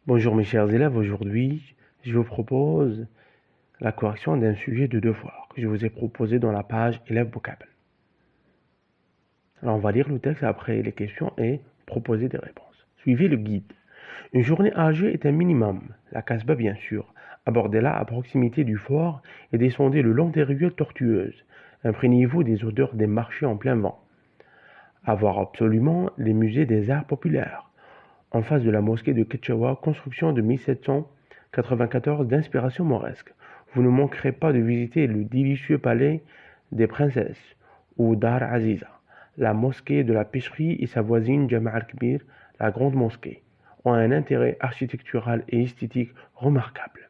Bonjour mes chers élèves, aujourd'hui je vous propose la correction d'un sujet de devoir que je vous ai proposé dans la page élève vocable. Alors on va lire le texte après les questions et proposer des réponses. Suivez le guide. Une journée âgée est un minimum, la Casbah bien sûr. Abordez-la à proximité du fort et descendez le long des ruelles tortueuses. Imprégnez-vous des odeurs des marchés en plein vent. À voir absolument les musées des arts populaires. En face de la mosquée de Ketchaoua, construction de 1794 d'inspiration mauresque. Vous ne manquerez pas de visiter le délicieux palais des princesses, ou Dar Aziza, la mosquée de la pêcherie et sa voisine Jama' al-Kbir, la grande mosquée, ont un intérêt architectural et esthétique remarquable.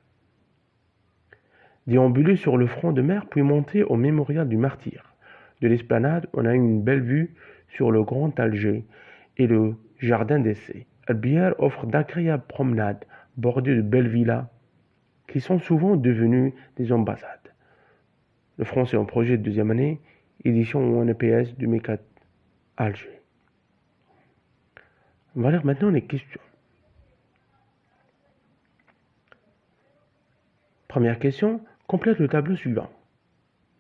Déambuler sur le front de mer puis monter au mémorial du martyr. De l'esplanade, on a une belle vue sur le Grand Alger et le jardin d'essai. Albière offre d'agréables promenades bordées de belles villas qui sont souvent devenues des ambassades. Le français en projet de deuxième année, édition EPS 2004, Alger. On va lire maintenant les questions. Première question, complète le tableau suivant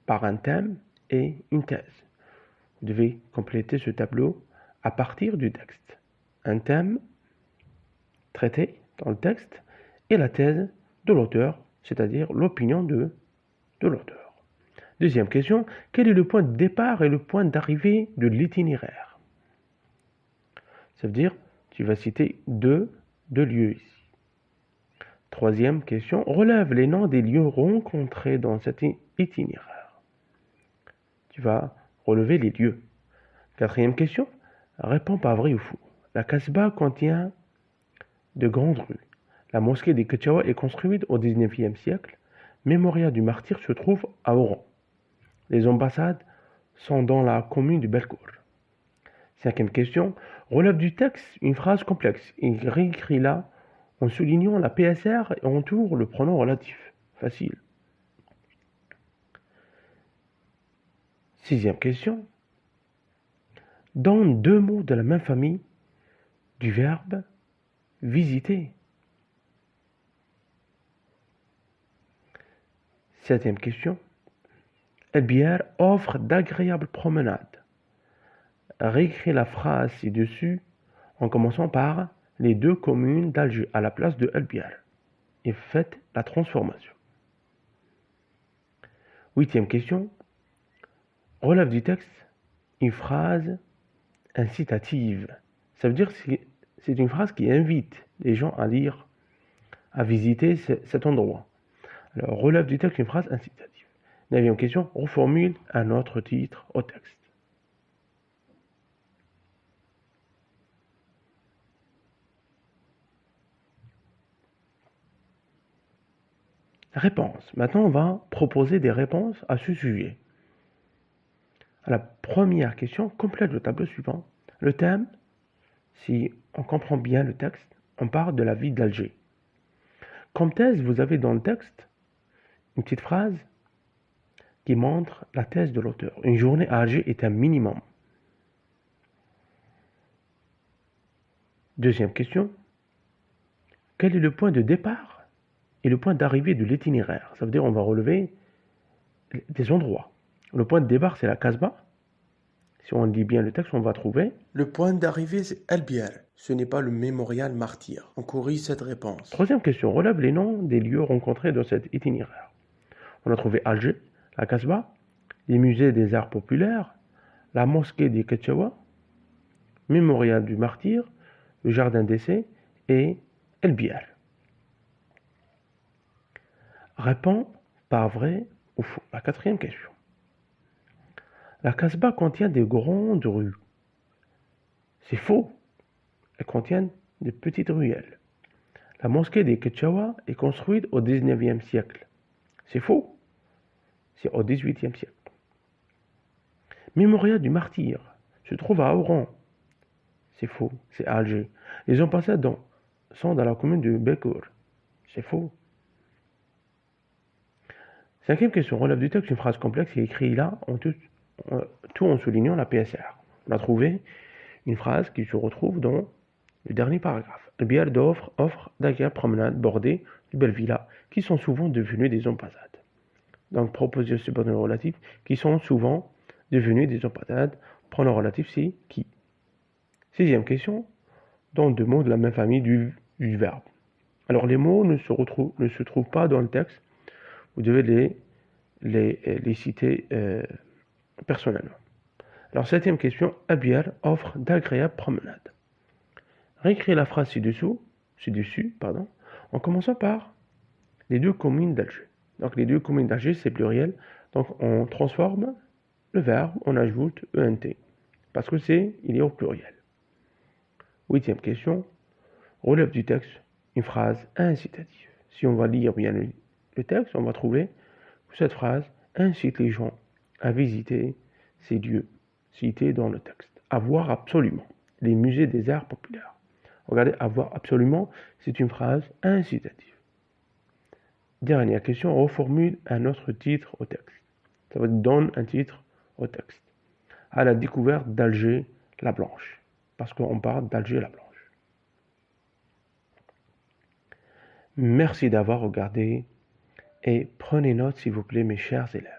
par un thème et une thèse. Vous devez compléter ce tableau à partir du texte. Un thème traité dans le texte et la thèse de l'auteur, c'est-à-dire l'opinion de l'auteur. Deuxième question, quel est le point de départ et le point d'arrivée de l'itinéraire? Ça veut dire, tu vas citer deux lieux ici. Troisième question, relève les noms des lieux rencontrés dans cet itinéraire. Tu vas relever les lieux. Quatrième question, réponds par vrai ou faux. La Casbah contient de grandes rues. La mosquée de Ketchaoua est construite au XIXe siècle. Mémorial du martyr se trouve à Oran. Les ambassades sont dans la commune de Belcourt. Cinquième question, relève du texte une phrase complexe et réécris-la en soulignant la PSR et entoure le pronom relatif. Facile. Sixième question, donne deux mots de la même famille du verbe visiter. Septième question, Albière offre d'agréables promenades. Réécris la phrase ci-dessus en commençant par les deux communes d'Alger à la place de Albière et faites la transformation. Huitième question, relève du texte une phrase incitative. Ça veut dire que c'est une phrase qui invite les gens à lire, à visiter cet endroit. Alors, relève du texte une phrase incitative. Neuvième question, reformule un autre titre au texte. Réponse. Maintenant, on va proposer des réponses à ce sujet. À la première question, complète le tableau suivant. Le thème, si on comprend bien le texte, on parle de la ville d'Alger. Comme thèse, vous avez dans le texte une petite phrase qui montre la thèse de l'auteur. Une journée à Alger est un minimum. Deuxième question, quel est le point de départ et le point d'arrivée de l'itinéraire? Ça veut dire qu'on va relever des endroits. Le point de départ, c'est la Casbah. Si on lit bien le texte, on va trouver. Le point d'arrivée, c'est Albière. Ce n'est pas le mémorial martyr. On corrige cette réponse. Troisième question, relève les noms des lieux rencontrés dans cet itinéraire. On a trouvé Alger, la Casbah, les musées des arts populaires, la mosquée de Ketchaoua, mémorial du martyr, le jardin d'essai et El Biar. Réponds par vrai ou faux. La quatrième question. La Casbah contient des grandes rues. C'est faux. Elle contient des petites ruelles. La mosquée de Ketchaoua est construite au XIXe siècle. C'est faux. C'est au XVIIIe siècle. Mémorial du martyr se trouve à Oran. C'est faux. C'est à Alger. Les ambassades sont dans la commune de Belcourt. C'est faux. Cinquième question. Relève du texte une phrase complexe et écrit là tout en soulignant la PSR. On a trouvé une phrase qui se retrouve dans Le dernier paragraphe. Albiar offre d'agréables promenades bordées de belles villas qui sont souvent devenues des ambassades. Donc, proposer ce pronom relatif qui sont souvent devenus des ambassades. Pronom relatif, c'est qui. Sixième question. Dans deux mots de la même famille du verbe. Alors, les mots ne se trouvent pas dans le texte. Vous devez les citer personnellement. Alors, septième question. Albiar offre d'agréables promenades. Réécrire la phrase ci-dessus, en commençant par les deux communes d'Alger. Donc, les deux communes d'Alger, c'est pluriel. Donc, on transforme le verbe, on ajoute ENT. Parce que il est au pluriel. Huitième question. Relève du texte une phrase incitative. Si on va lire bien le texte, on va trouver que cette phrase incite les gens à visiter ces lieux cités dans le texte. À voir absolument les musées des arts populaires. Regardez, à voir absolument, c'est une phrase incitative. Dernière question, reformule un autre titre au texte. Ça va donner un titre au texte. À la découverte d'Alger la Blanche. Parce qu'on parle d'Alger la Blanche. Merci d'avoir regardé et prenez note s'il vous plaît mes chers élèves.